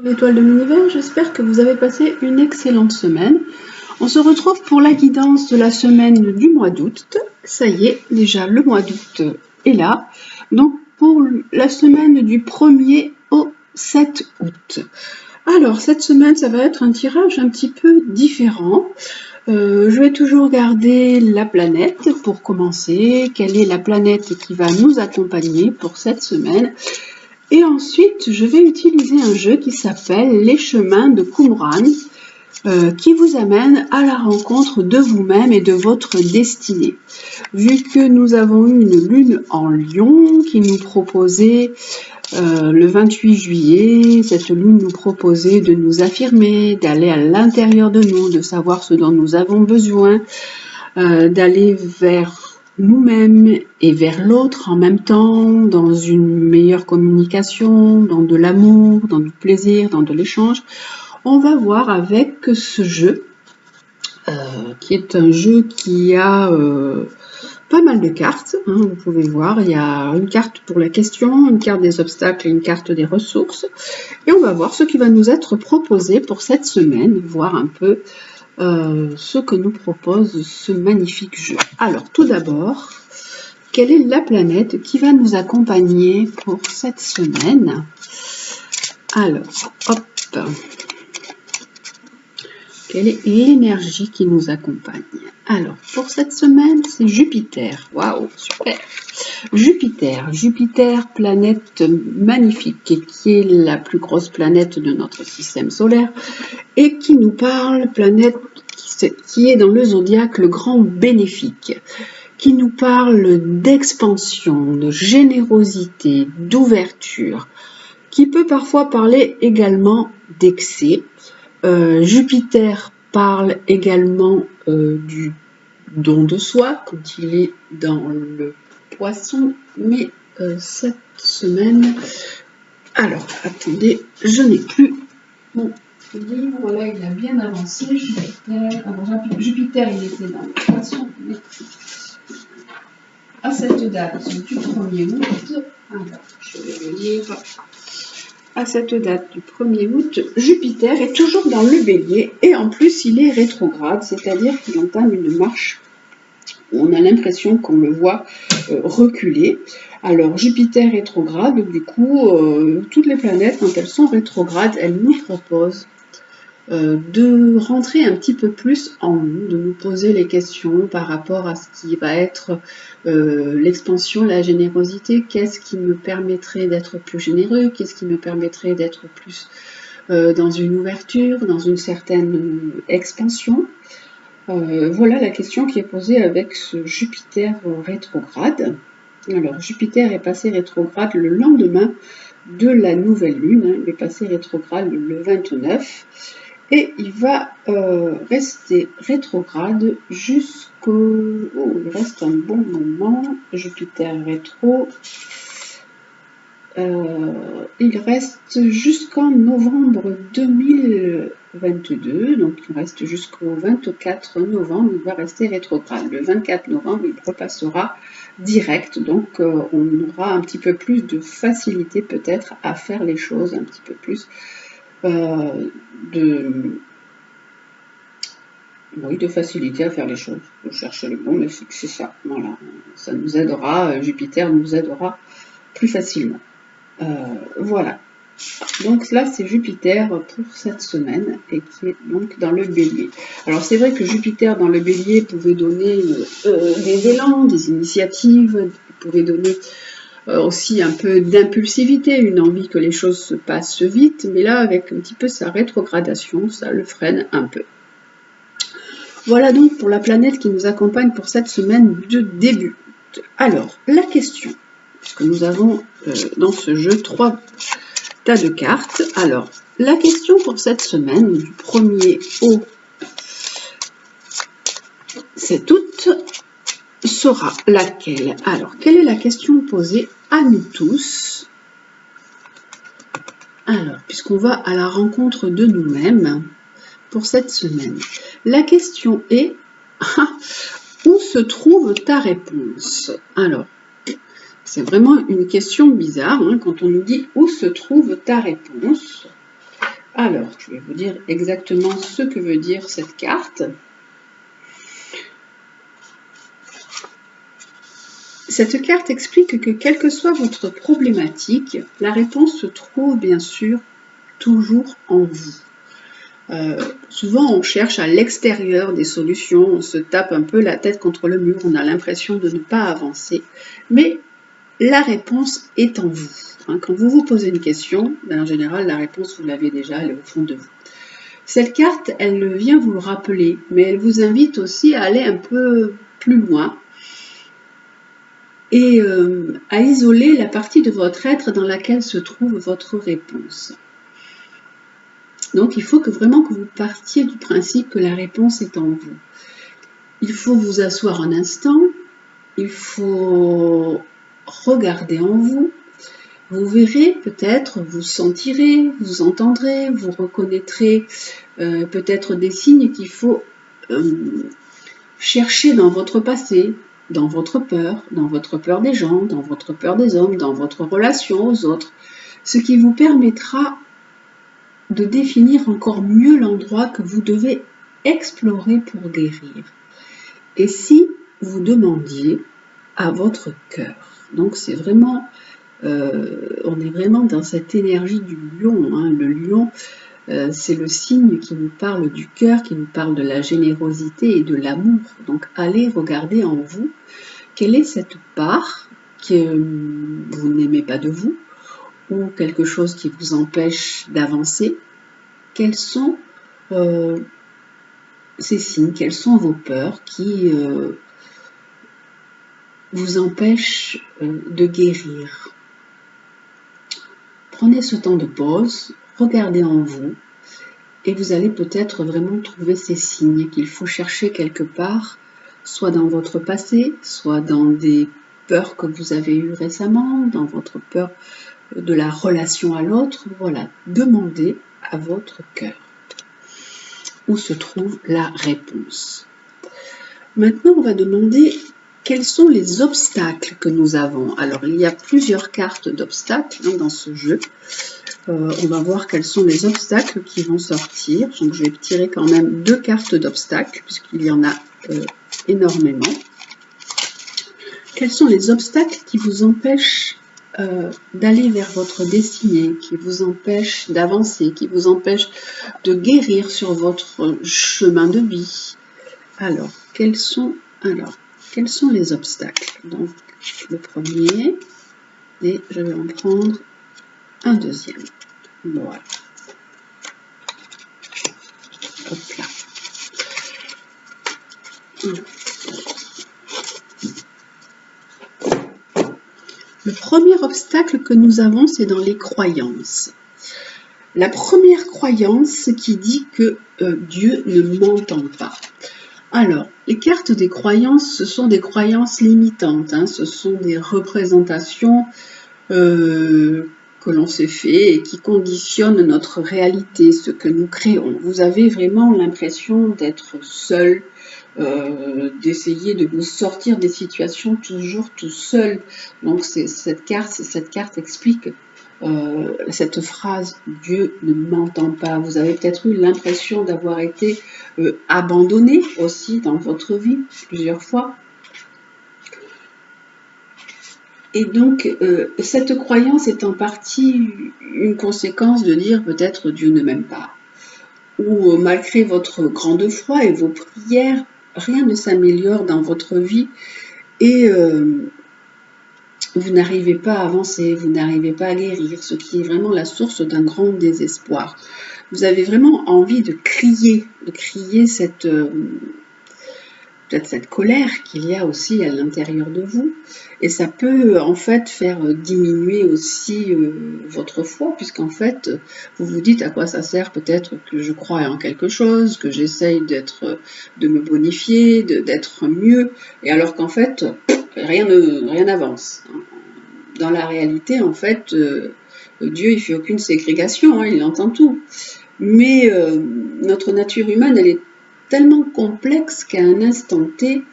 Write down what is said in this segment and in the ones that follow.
L'étoile de l'univers, j'espère que vous avez passé une excellente semaine. On se retrouve pour la guidance de la semaine du mois d'août. Ça y est, déjà le mois d'août est là. Donc pour la semaine du 1er au 7 août. Alors cette semaine, ça va être un tirage un petit peu différent. Je vais toujours garder la planète pour commencer. Quelle est la planète qui va nous accompagner pour cette semaine ? Et ensuite, je vais utiliser un jeu qui s'appelle Les Chemins de Qumran, qui vous amène à la rencontre de vous-même et de votre destinée. Vu que nous avons eu une lune en Lion qui nous proposait le 28 juillet, cette lune nous proposait de nous affirmer, d'aller à l'intérieur de nous, de savoir ce dont nous avons besoin, d'aller vers nous-mêmes et vers l'autre en même temps, dans une meilleure communication, dans de l'amour, dans du plaisir, dans de l'échange. On va voir avec ce jeu, qui est un jeu qui a pas mal de cartes, hein, vous pouvez voir, il y a une carte pour la question, une carte des obstacles et une carte des ressources. Et on va voir ce qui va nous être proposé pour cette semaine, voir un peu ce que nous propose ce magnifique jeu. Alors tout d'abord, quelle est la planète qui va nous accompagner pour cette semaine? Alors, hop, quelle est l'énergie qui nous accompagne? Alors, pour cette semaine, c'est Jupiter. Waouh, super! Jupiter, planète magnifique, et qui est la plus grosse planète de notre système solaire, et qui nous parle, planète qui est dans le zodiaque le grand bénéfique, qui nous parle d'expansion, de générosité, d'ouverture, qui peut parfois parler également d'excès. Jupiter parle également du don de soi quand il est dans le Poisson, mais cette semaine, alors attendez, je n'ai plus mon livre, voilà, il a bien avancé, Jupiter, alors Jupiter il était dans le Poisson, mais à cette date du 1er août, alors je vais le lire. À cette date du 1er août, Jupiter est toujours dans le Bélier et en plus il est rétrograde, c'est-à-dire qu'il entame une marche où on a l'impression qu'on le voit reculer. Alors Jupiter rétrograde, du coup, toutes les planètes, quand elles sont rétrogrades, elles nous proposent de rentrer un petit peu plus en nous, de nous poser les questions par rapport à ce qui va être l'expansion, la générosité. Qu'est-ce qui me permettrait d'être plus généreux? Qu'est-ce qui me permettrait d'être plus dans une ouverture, dans une certaine expansion? Voilà la question qui est posée avec ce Jupiter rétrograde. Alors Jupiter est passé rétrograde le lendemain de la nouvelle lune, hein, il est passé rétrograde le 29 et il va rester rétrograde jusqu'au... Oh, il reste un bon moment, Jupiter rétro. Il reste jusqu'en novembre 2022, donc il reste jusqu'au 24 novembre, il va rester rétrograde. Le 24 novembre, il repassera direct, donc on aura un petit peu plus de facilité peut-être à faire les choses, un petit peu plus de facilité à faire les choses. Je cherche le mot, mais c'est ça, voilà, ça nous aidera, Jupiter nous aidera plus facilement. Voilà, donc là c'est Jupiter pour cette semaine et qui est donc dans le Bélier. Alors c'est vrai que Jupiter dans le Bélier pouvait donner des élans, des initiatives, pouvait donner aussi un peu d'impulsivité, une envie que les choses se passent vite, mais là avec un petit peu sa rétrogradation, ça le freine un peu. Voilà donc pour la planète qui nous accompagne pour cette semaine de début. Alors, la question, puisque nous avons dans ce jeu 3 tas de cartes. Alors, la question pour cette semaine, du 1er au 7 août, sera laquelle? Alors, quelle est la question posée à nous tous? Alors, puisqu'on va à la rencontre de nous-mêmes pour cette semaine, la question est où se trouve ta réponse? Alors, c'est vraiment une question bizarre, hein, quand on nous dit où se trouve ta réponse. Alors, je vais vous dire exactement ce que veut dire cette carte. Cette carte explique que quelle que soit votre problématique, la réponse se trouve bien sûr toujours en vous. Souvent, on cherche à l'extérieur des solutions, on se tape un peu la tête contre le mur, on a l'impression de ne pas avancer, mais la réponse est en vous. Quand vous vous posez une question, en général, la réponse, vous l'avez déjà, elle est au fond de vous. Cette carte, elle vient vous le rappeler, mais elle vous invite aussi à aller un peu plus loin et à isoler la partie de votre être dans laquelle se trouve votre réponse. Donc, il faut vraiment que vous partiez du principe que la réponse est en vous. Il faut vous asseoir un instant, il faut regarder en vous. Vous verrez peut-être, vous sentirez, vous entendrez, vous reconnaîtrez peut-être des signes qu'il faut chercher dans votre passé, dans votre peur des gens, dans votre peur des hommes, dans votre relation aux autres, ce qui vous permettra de définir encore mieux l'endroit que vous devez explorer pour guérir. Et si vous demandiez à votre cœur, donc c'est vraiment, on est vraiment dans cette énergie du lion, hein. Le lion, c'est le signe qui nous parle du cœur, qui nous parle de la générosité et de l'amour. Donc allez regarder en vous, quelle est cette part que vous n'aimez pas de vous, ou quelque chose qui vous empêche d'avancer. Quels sont ces signes, quelles sont vos peurs qui vous empêchent de guérir. Prenez ce temps de pause, regardez en vous et vous allez peut-être vraiment trouver ces signes qu'il faut chercher quelque part, soit dans votre passé, soit dans des peurs que vous avez eues récemment, dans votre peur de la relation à l'autre. Voilà, demandez à votre cœur où se trouve la réponse. Maintenant, on va demander quels sont les obstacles que nous avons. Alors, il y a plusieurs cartes d'obstacles dans ce jeu. On va voir quels sont les obstacles qui vont sortir. Donc, je vais tirer quand même 2 cartes d'obstacles, puisqu'il y en a énormément. Quels sont les obstacles qui vous empêchent d'aller vers votre destinée, qui vous empêchent d'avancer, qui vous empêchent de guérir sur votre chemin de vie? Alors, quels sont les obstacles? Donc, le premier, et je vais en prendre un deuxième. Voilà. Hop là. Le premier obstacle que nous avons, c'est dans les croyances. La première croyance qui dit que Dieu ne m'entend pas. Alors, les cartes des croyances, ce sont des croyances limitantes, hein, ce sont des représentations que l'on s'est fait et qui conditionnent notre réalité, ce que nous créons. Vous avez vraiment l'impression d'être seul, d'essayer de vous sortir des situations toujours tout seul. Donc cette carte explique cette phrase « Dieu ne m'entend pas ». Vous avez peut-être eu l'impression d'avoir été abandonné aussi dans votre vie plusieurs fois. Et donc, cette croyance est en partie une conséquence de dire peut-être Dieu ne m'aime pas. Ou malgré votre grande foi et vos prières, rien ne s'améliore dans votre vie et vous n'arrivez pas à avancer, vous n'arrivez pas à guérir, ce qui est vraiment la source d'un grand désespoir. Vous avez vraiment envie de crier cette colère qu'il y a aussi à l'intérieur de vous, et ça peut en fait faire diminuer aussi votre foi, puisqu'en fait vous vous dites à quoi ça sert peut-être que je crois en quelque chose, que j'essaye de me bonifier, d'être mieux, et alors qu'en fait rien n'avance. Dans la réalité, en fait, Dieu il fait aucune ségrégation, hein, il entend tout, mais notre nature humaine elle est tellement complexe qu'à un instant T,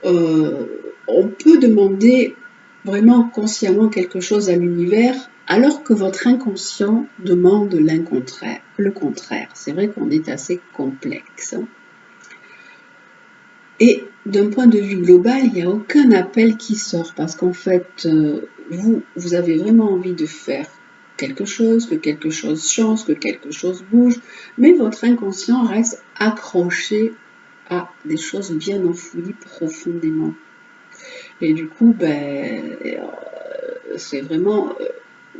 on peut demander vraiment consciemment quelque chose à l'univers alors que votre inconscient demande le contraire. C'est vrai qu'on est assez complexe. Et d'un point de vue global, il n'y a aucun appel qui sort parce qu'en fait, vous avez vraiment envie de faire quelque chose, que quelque chose change, que quelque chose bouge, mais votre inconscient reste accroché à des choses bien enfouies profondément. Et du coup, c'est vraiment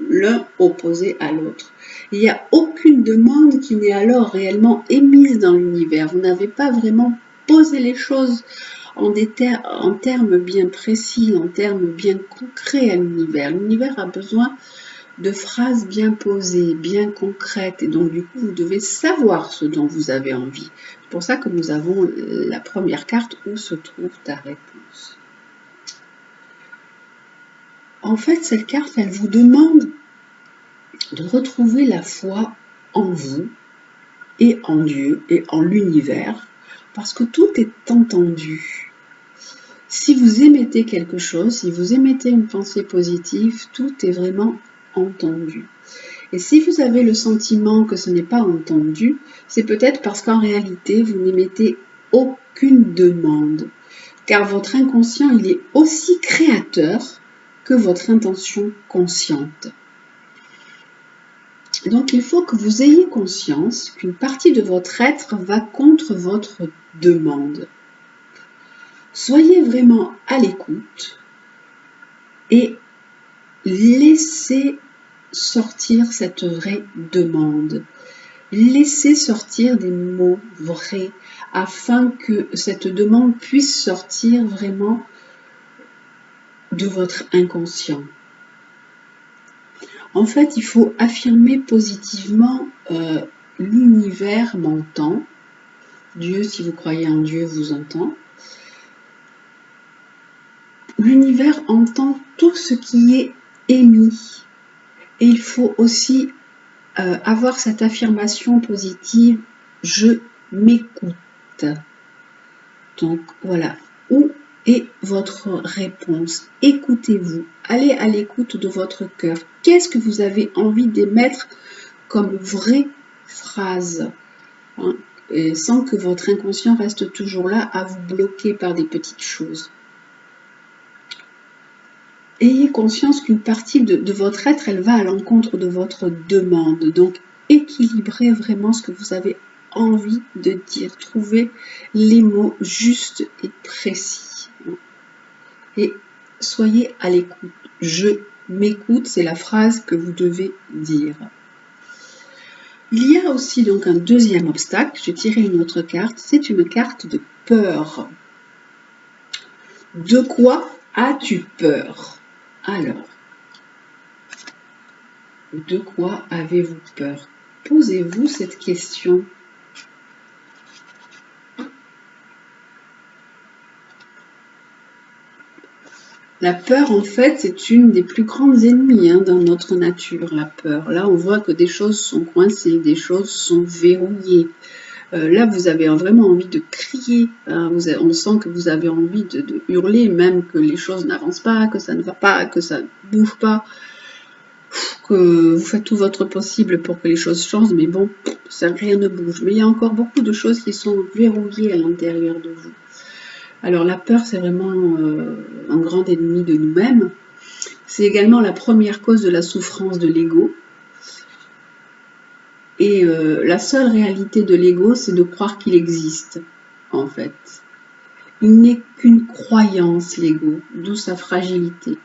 l'un opposé à l'autre. Il n'y a aucune demande qui n'est alors réellement émise dans l'univers. Vous n'avez pas vraiment posé les choses en termes bien précis, en termes bien concrets à l'univers. L'univers a besoin de phrases bien posées, bien concrètes, et donc du coup vous devez savoir ce dont vous avez envie. C'est pour ça que nous avons la première carte, où se trouve ta réponse. En fait, cette carte, elle vous demande de retrouver la foi en vous et en Dieu et en l'univers, parce que tout est entendu. Si vous émettez quelque chose, si vous émettez une pensée positive, tout est vraiment entendu. Et si vous avez le sentiment que ce n'est pas entendu, c'est peut-être parce qu'en réalité, vous n'émettez aucune demande. Car votre inconscient, il est aussi créateur que votre intention consciente. Donc il faut que vous ayez conscience qu'une partie de votre être va contre votre demande. Soyez vraiment à l'écoute et laissez sortir cette vraie demande. Laissez sortir des mots vrais afin que cette demande puisse sortir vraiment de votre inconscient. En fait, il faut affirmer positivement l'univers m'entend. Dieu, si vous croyez en Dieu, vous entend. L'univers entend tout ce qui est émis. Et il faut aussi avoir cette affirmation positive, je m'écoute. Donc voilà, où est votre réponse? Écoutez-vous, allez à l'écoute de votre cœur. Qu'est-ce que vous avez envie d'émettre comme vraie phrase, hein, et sans que votre inconscient reste toujours là à vous bloquer par des petites choses. Ayez conscience qu'une partie de votre être, elle va à l'encontre de votre demande. Donc, équilibrez vraiment ce que vous avez envie de dire. Trouvez les mots justes et précis. Et soyez à l'écoute. Je m'écoute, c'est la phrase que vous devez dire. Il y a aussi donc un deuxième obstacle. Je vais tirer une autre carte. C'est une carte de peur. De quoi as-tu peur? Alors, de quoi avez-vous peur? Posez-vous cette question. La peur, en fait, c'est une des plus grandes ennemies dans notre nature, la peur. Là, on voit que des choses sont coincées, des choses sont verrouillées. Là, vous avez vraiment envie de crier. On sent que vous avez envie de hurler, même que les choses n'avancent pas, que ça ne va pas, que ça ne bouge pas. Que vous faites tout votre possible pour que les choses changent, mais bon, rien ne bouge. Mais il y a encore beaucoup de choses qui sont verrouillées à l'intérieur de vous. Alors la peur, c'est vraiment un grand ennemi de nous-mêmes. C'est également la première cause de la souffrance de l'ego. Et la seule réalité de l'ego, c'est de croire qu'il existe, en fait. Il n'est qu'une croyance, l'ego, d'où sa fragilité.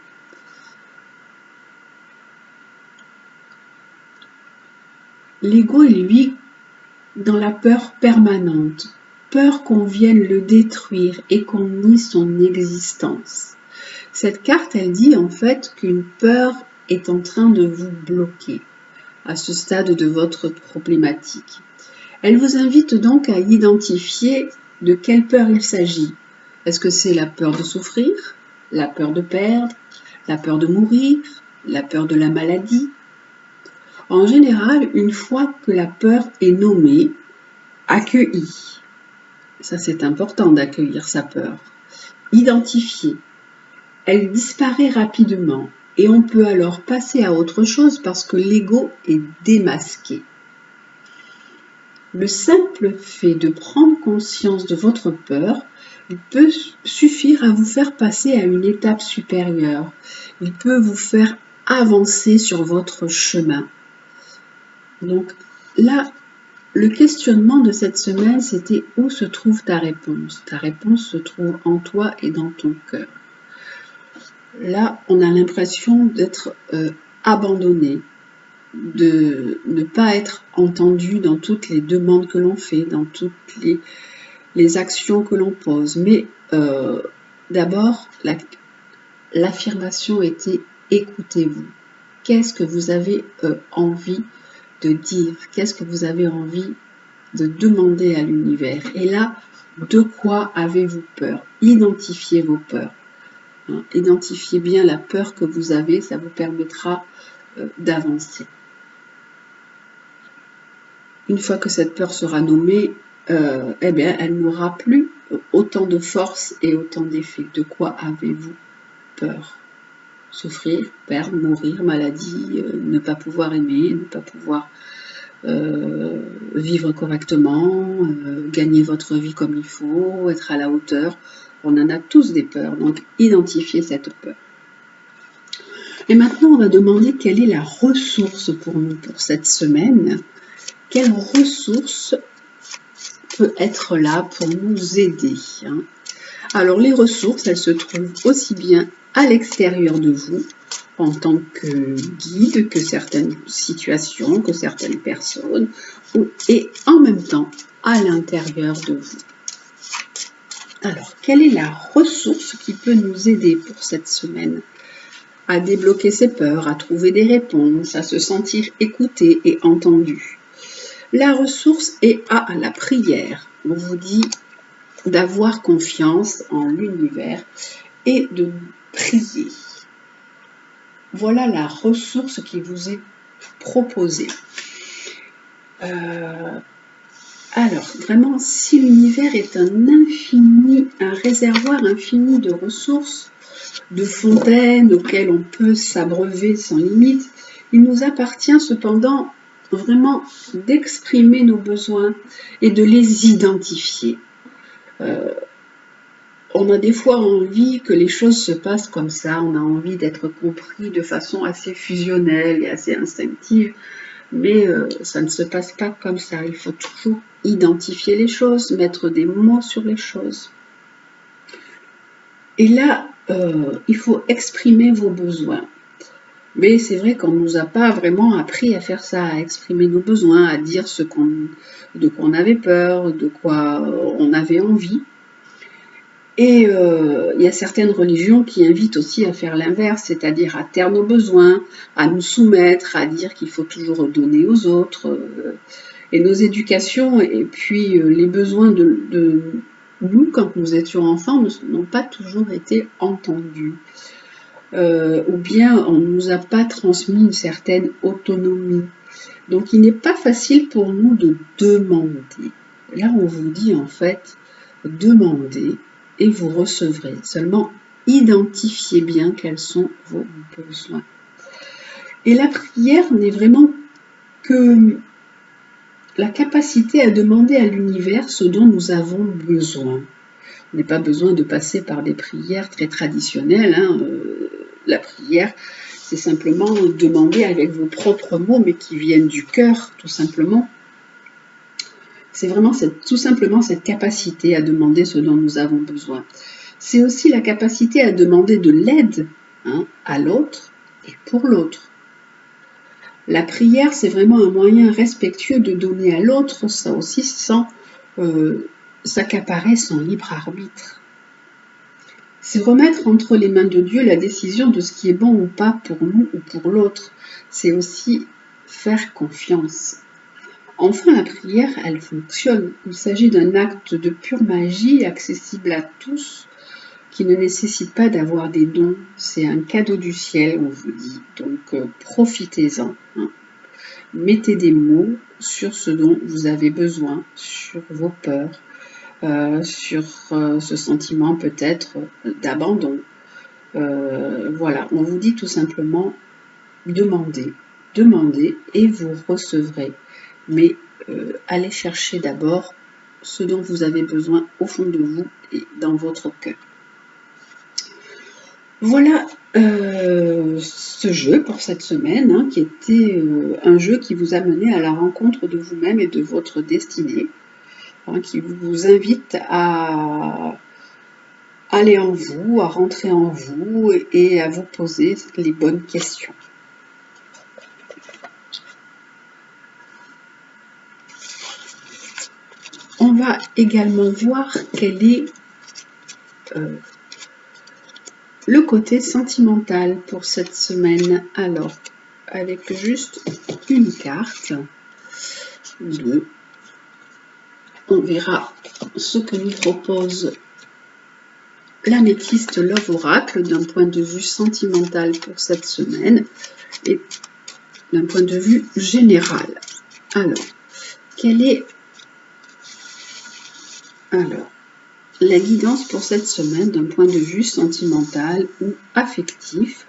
L'ego est, lui, dans la peur permanente. Peur qu'on vienne le détruire et qu'on nie son existence. Cette carte, elle dit en fait qu'une peur est en train de vous bloquer à ce stade de votre problématique. Elle vous invite donc à identifier de quelle peur il s'agit. Est-ce que c'est la peur de souffrir, la peur de perdre, la peur de mourir, la peur de la maladie? En général, une fois que la peur est nommée, accueillie, ça c'est important d'accueillir sa peur, identifiée, elle disparaît rapidement Et on peut alors passer à autre chose parce que l'ego est démasqué. Le simple fait de prendre conscience de votre peur, il peut suffire à vous faire passer à une étape supérieure. Il peut vous faire avancer sur votre chemin. Donc là, le questionnement de cette semaine, c'était où se trouve ta réponse? Ta réponse se trouve en toi et dans ton cœur. Là, on a l'impression d'être abandonné, de ne pas être entendu dans toutes les demandes que l'on fait, dans toutes les actions que l'on pose. Mais d'abord, l'affirmation était écoutez-vous. Qu'est-ce que vous avez envie de dire? Qu'est-ce que vous avez envie de demander à l'univers? Et là, de quoi avez-vous peur? Identifiez vos peurs. Identifiez bien la peur que vous avez, ça vous permettra d'avancer. Une fois que cette peur sera nommée, eh bien, elle n'aura plus autant de force et autant d'effet. De quoi avez-vous peur? Souffrir, perdre, mourir, maladie, ne pas pouvoir aimer, ne pas pouvoir vivre correctement, gagner votre vie comme il faut, être à la hauteur. On en a tous des peurs, donc identifiez cette peur. Et maintenant, on va demander quelle est la ressource pour nous pour cette semaine. Quelle ressource peut être là pour nous aider? Alors, les ressources, elles se trouvent aussi bien à l'extérieur de vous, en tant que guide, que certaines situations, que certaines personnes, et en même temps à l'intérieur de vous. Alors, quelle est la ressource qui peut nous aider pour cette semaine? À débloquer ses peurs, à trouver des réponses, à se sentir écouté et entendu. La ressource est à la prière. On vous dit d'avoir confiance en l'univers et de prier. Voilà la ressource qui vous est proposée. Alors, vraiment, si l'univers est un réservoir infini de ressources, de fontaines auxquelles on peut s'abreuver sans limite, il nous appartient cependant vraiment d'exprimer nos besoins et de les identifier. On a des fois envie que les choses se passent comme ça, on a envie d'être compris de façon assez fusionnelle et assez instinctive, mais ça ne se passe pas comme ça. Il faut toujours identifier les choses, mettre des mots sur les choses. Et là, il faut exprimer vos besoins. Mais c'est vrai qu'on ne nous a pas vraiment appris à faire ça, à exprimer nos besoins, à dire de quoi on avait peur, de quoi on avait envie. Et il y a certaines religions qui invitent aussi à faire l'inverse, c'est-à-dire à taire nos besoins, à nous soumettre, à dire qu'il faut toujours donner aux autres. Et nos éducations et puis les besoins de nous, quand nous étions enfants, n'ont pas toujours été entendus. Ou bien on ne nous a pas transmis une certaine autonomie. Donc il n'est pas facile pour nous de demander. Là on vous dit en fait, demandez et vous recevrez. Seulement identifiez bien quels sont vos besoins. Et la prière n'est vraiment que la capacité à demander à l'univers ce dont nous avons besoin. On n'a pas besoin de passer par des prières très traditionnelles. La prière, c'est simplement demander avec vos propres mots, mais qui viennent du cœur, tout simplement. C'est vraiment tout simplement cette capacité à demander ce dont nous avons besoin. C'est aussi la capacité à demander de l'aide à l'autre et pour l'autre. La prière, c'est vraiment un moyen respectueux de donner à l'autre, ça aussi, sans s'accaparer son libre arbitre. C'est remettre entre les mains de Dieu la décision de ce qui est bon ou pas pour nous ou pour l'autre. C'est aussi faire confiance. Enfin, la prière, elle fonctionne. Il s'agit d'un acte de pure magie, accessible à tous, qui ne nécessite pas d'avoir des dons. C'est un cadeau du ciel, on vous dit. Donc, profitez-en. Mettez des mots sur ce dont vous avez besoin, sur vos peurs, sur ce sentiment peut-être d'abandon, Voilà, on vous dit tout simplement demandez, demandez et vous recevrez. Mais allez chercher d'abord ce dont vous avez besoin au fond de vous et dans votre cœur. Voilà ce jeu pour cette semaine, hein, qui était un jeu qui vous a mené à la rencontre de vous-même et de votre destinée, hein, qui vous invite à aller en vous, à rentrer en vous et à vous poser les bonnes questions. On va également voir quel est le côté sentimental pour cette semaine. Alors, avec juste une carte, deux, on verra ce que nous propose l'améthyste Love Oracle d'un point de vue sentimental pour cette semaine et d'un point de vue général. Alors, quelle est la guidance pour cette semaine d'un point de vue sentimental ou affectif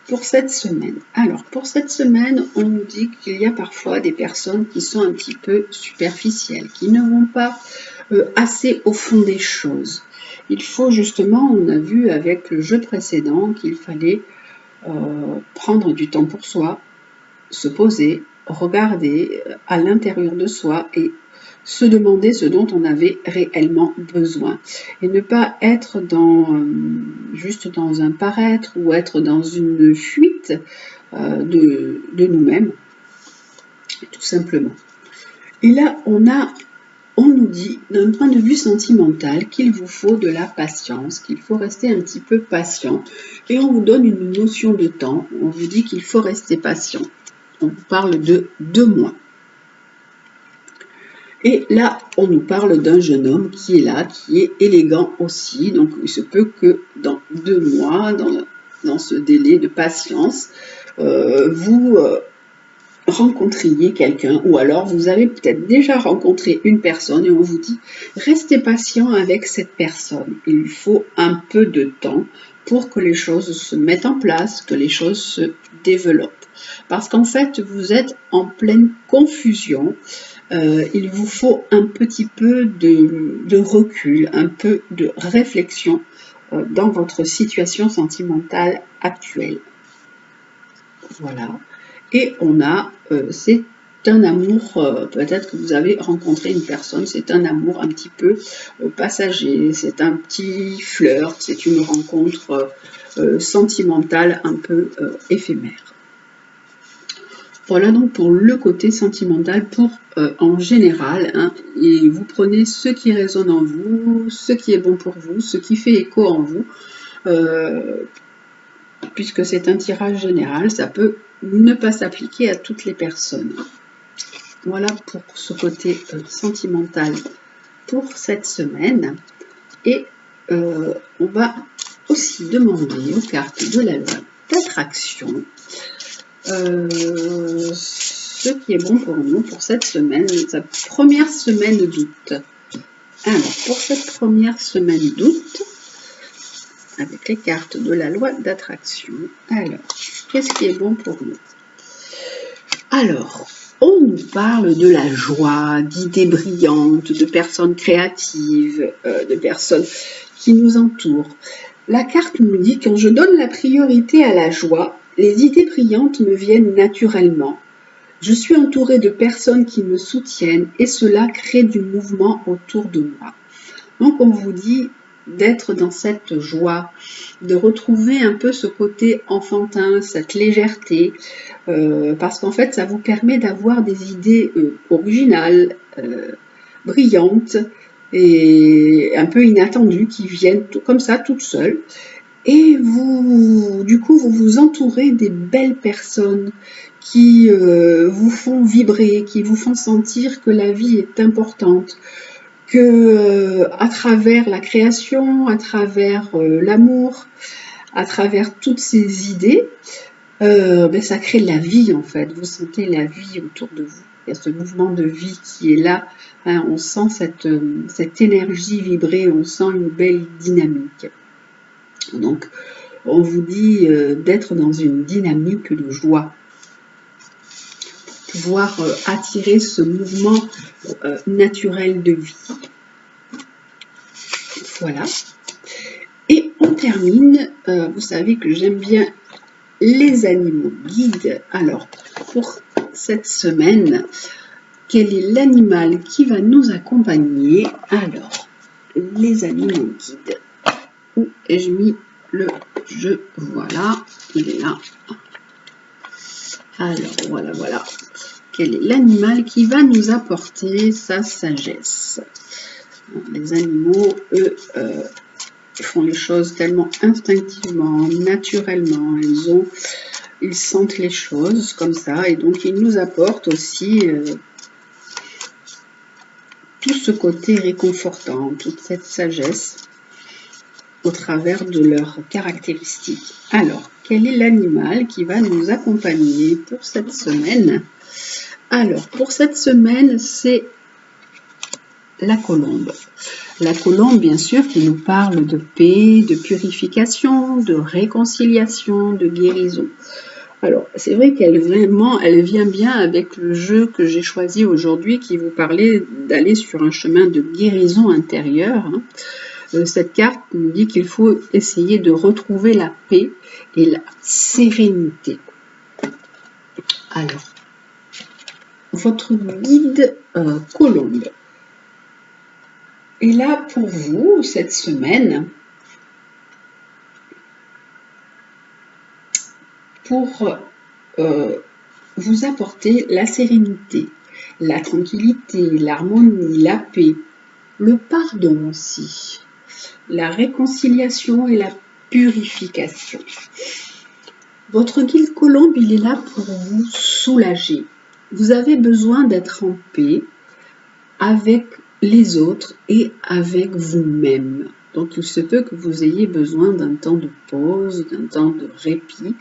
pour cette semaine? Alors, pour cette semaine, on nous dit qu'il y a parfois des personnes qui sont un petit peu superficielles, qui ne vont pas assez au fond des choses. Il faut justement, on a vu avec le jeu précédent qu'il fallait prendre du temps pour soi, se poser, regarder à l'intérieur de soi et se demander ce dont on avait réellement besoin et ne pas être juste dans un paraître ou être dans une fuite de nous-mêmes, tout simplement. Et là, on nous dit d'un point de vue sentimental qu'il vous faut de la patience, qu'il faut rester un petit peu patient et on vous donne une notion de temps, on vous dit qu'il faut rester patient. On vous parle de 2 mois. Et là, on nous parle d'un jeune homme qui est là, qui est élégant aussi. Donc, il se peut que dans 2 mois, dans ce délai de patience, vous rencontriez quelqu'un. Ou alors, vous avez peut-être déjà rencontré une personne et on vous dit, restez patient avec cette personne. Il lui faut un peu de temps pour que les choses se mettent en place, que les choses se développent. Parce qu'en fait, vous êtes en pleine confusion. Il vous faut un petit peu de recul, un peu de réflexion dans votre situation sentimentale actuelle. Voilà. Et on a, c'est un amour, peut-être que vous avez rencontré une personne, c'est un amour un petit peu passager, c'est un petit flirt, c'est une rencontre sentimentale un peu éphémère. Voilà donc pour le côté sentimental en général, hein, et vous prenez ce qui résonne en vous, ce qui est bon pour vous, ce qui fait écho en vous, puisque c'est un tirage général, ça peut ne pas s'appliquer à toutes les personnes. Voilà pour ce côté sentimental pour cette semaine. Et on va aussi demander aux cartes de la loi d'attraction ce qui est bon pour nous pour cette semaine, sa première semaine d'août. Alors, pour cette première semaine d'août, avec les cartes de la loi d'attraction, alors, qu'est-ce qui est bon pour nous? Alors, on nous parle de la joie, d'idées brillantes, de personnes créatives, de personnes qui nous entourent. La carte nous dit, quand je donne la priorité à la joie, les idées brillantes me viennent naturellement. Je suis entourée de personnes qui me soutiennent et cela crée du mouvement autour de moi. Donc on vous dit d'être dans cette joie, de retrouver un peu ce côté enfantin, cette légèreté, parce qu'en fait ça vous permet d'avoir des idées originales, brillantes et un peu inattendues qui viennent comme ça toutes seules. Et du coup, vous vous entourez des belles personnes qui vous font vibrer, qui vous font sentir que la vie est importante, que à travers la création, à travers l'amour, à travers toutes ces idées, ça crée la vie en fait. Vous sentez la vie autour de vous. Il y a ce mouvement de vie qui est là. Hein, on sent cette énergie vibrer, on sent une belle dynamique. Donc, on vous dit d'être dans une dynamique de joie, pouvoir attirer ce mouvement naturel de vie. Voilà. Et on termine, vous savez que j'aime bien les animaux guides. Alors, pour cette semaine, quel est l'animal qui va nous accompagner? Alors, les animaux guides. Où ai-je mis le jeu? Voilà, il est là. Alors, voilà. Quel est l'animal qui va nous apporter sa sagesse? Les animaux, eux, font les choses tellement instinctivement, naturellement. Ils sentent les choses comme ça, et donc ils nous apportent aussi tout ce côté réconfortant, toute cette sagesse au travers de leurs caractéristiques. Alors, quel est l'animal qui va nous accompagner pour cette semaine? Alors, pour cette semaine, c'est la colombe. La colombe, bien sûr, qui nous parle de paix, de purification, de réconciliation, de guérison. Alors, c'est vrai elle vient bien avec le jeu que j'ai choisi aujourd'hui, qui vous parlait d'aller sur un chemin de guérison intérieure. Cette carte nous dit qu'il faut essayer de retrouver la paix et la sérénité. Alors, votre guide colombe est là pour vous cette semaine pour vous apporter la sérénité, la tranquillité, l'harmonie, la paix, le pardon aussi, la réconciliation et la purification. Votre guide colombe, il est là pour vous soulager. Vous avez besoin d'être en paix avec les autres et avec vous-même. Donc il se peut que vous ayez besoin d'un temps de pause, d'un temps de répit.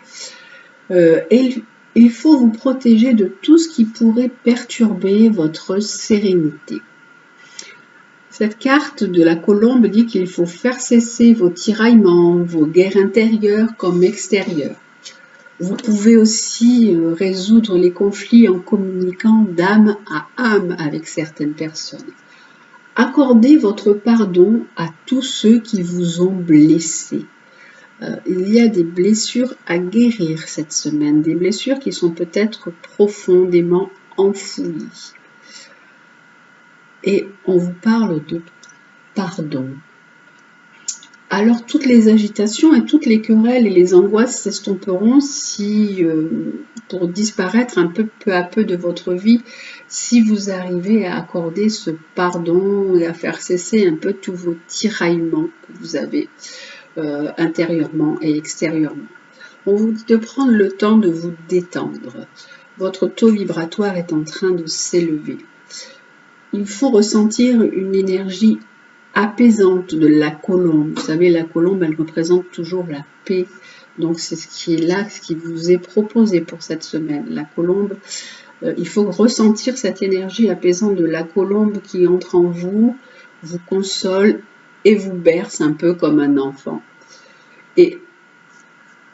Et il faut vous protéger de tout ce qui pourrait perturber votre sérénité. Cette carte de la colombe dit qu'il faut faire cesser vos tiraillements, vos guerres intérieures comme extérieures. Vous pouvez aussi résoudre les conflits en communiquant d'âme à âme avec certaines personnes. Accordez votre pardon à tous ceux qui vous ont blessé. Il y a des blessures à guérir cette semaine, des blessures qui sont peut-être profondément enfouies. Et on vous parle de pardon. Alors toutes les agitations et toutes les querelles et les angoisses s'estomperont pour disparaître un peu à peu de votre vie, si vous arrivez à accorder ce pardon et à faire cesser un peu tous vos tiraillements que vous avez intérieurement et extérieurement. On vous dit de prendre le temps de vous détendre. Votre taux vibratoire est en train de s'élever. Il faut ressentir une énergie apaisante de la colombe. Vous savez, la colombe, elle représente toujours la paix. Donc, c'est ce qui est là, ce qui vous est proposé pour cette semaine. La colombe, il faut ressentir cette énergie apaisante de la colombe qui entre en vous, vous console et vous berce un peu comme un enfant. Et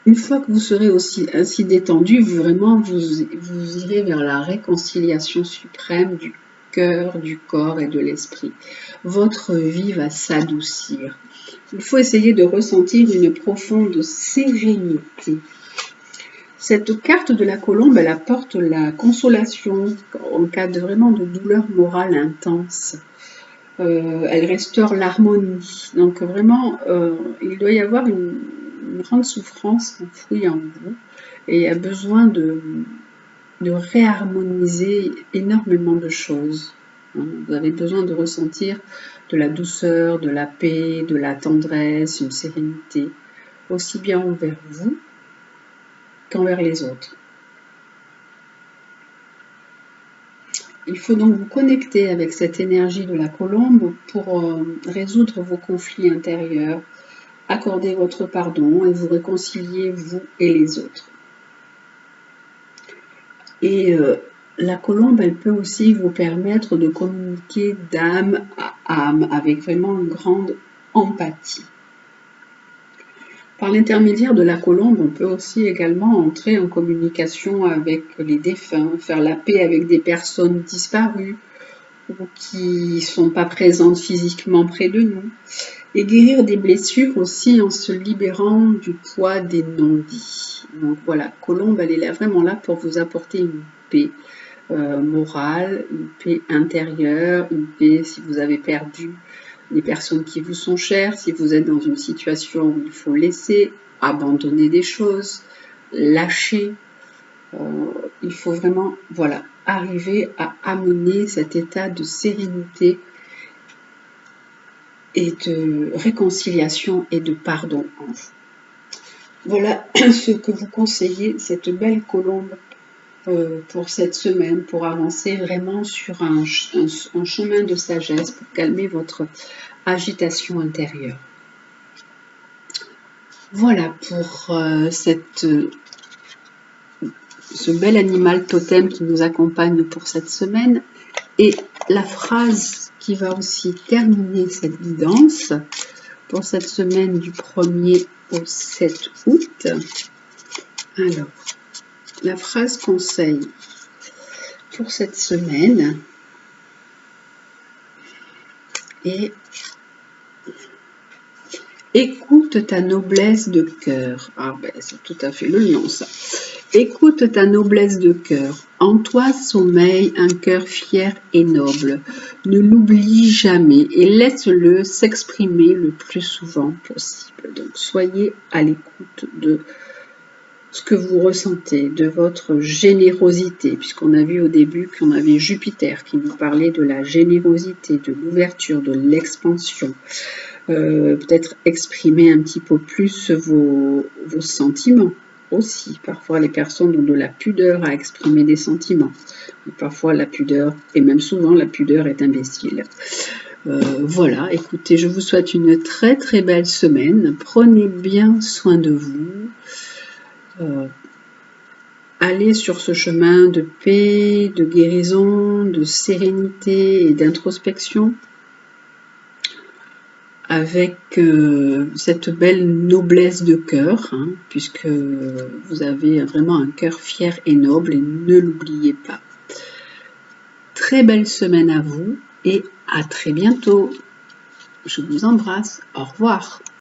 une fois que vous serez aussi ainsi détendu, vraiment, vous irez vers la réconciliation suprême du cœur, du corps et de l'esprit. Votre vie va s'adoucir. Il faut essayer de ressentir une profonde sérénité. Cette carte de la colombe, elle apporte la consolation en cas vraiment de douleur morale intense. Elle restaure l'harmonie. Donc vraiment, il doit y avoir une grande souffrance enfouie en vous et il y a besoin de réharmoniser énormément de choses. Vous avez besoin de ressentir de la douceur, de la paix, de la tendresse, une sérénité, aussi bien envers vous qu'envers les autres. Il faut donc vous connecter avec cette énergie de la colombe pour résoudre vos conflits intérieurs, accorder votre pardon et vous réconcilier vous et les autres. Et la colombe, elle peut aussi vous permettre de communiquer d'âme à âme avec vraiment une grande empathie. Par l'intermédiaire de la colombe, on peut aussi également entrer en communication avec les défunts, faire la paix avec des personnes disparues ou qui ne sont pas présentes physiquement près de nous, et guérir des blessures aussi en se libérant du poids des non-dits. Donc voilà, colombe, elle est là, vraiment là pour vous apporter une paix morale, une paix intérieure, une paix si vous avez perdu les personnes qui vous sont chères, si vous êtes dans une situation où il faut laisser, abandonner des choses, lâcher. Il faut vraiment, voilà, arriver à amener cet état de sérénité et de réconciliation et de pardon en vous. Voilà ce que vous conseillez, cette belle colombe pour cette semaine, pour avancer vraiment sur un chemin de sagesse, pour calmer votre agitation intérieure. Voilà pour ce bel animal totem qui nous accompagne pour cette semaine. Et la phrase qui va aussi terminer cette guidance pour cette semaine du 1er au 7 août. Alors, la phrase conseil pour cette semaine est « Écoute ta noblesse de cœur ». Ah ben, c'est tout à fait le nom, ça. Écoute ta noblesse de cœur. En toi sommeille un cœur fier et noble. Ne l'oublie jamais et laisse-le s'exprimer le plus souvent possible. Donc, soyez à l'écoute de ce que vous ressentez, de votre générosité, puisqu'on a vu au début qu'on avait Jupiter qui nous parlait de la générosité, de l'ouverture, de l'expansion. Peut-être exprimer un petit peu plus vos sentiments aussi. Parfois, les personnes ont de la pudeur à exprimer des sentiments. Parfois, la pudeur, et même souvent, la pudeur est imbécile. Voilà, écoutez, je vous souhaite une très très belle semaine. Prenez bien soin de vous. Allez sur ce chemin de paix, de guérison, de sérénité et d'introspection avec cette belle noblesse de cœur, hein, puisque vous avez vraiment un cœur fier et noble et ne l'oubliez pas. Très belle semaine à vous et à très bientôt. Je vous embrasse. Au revoir.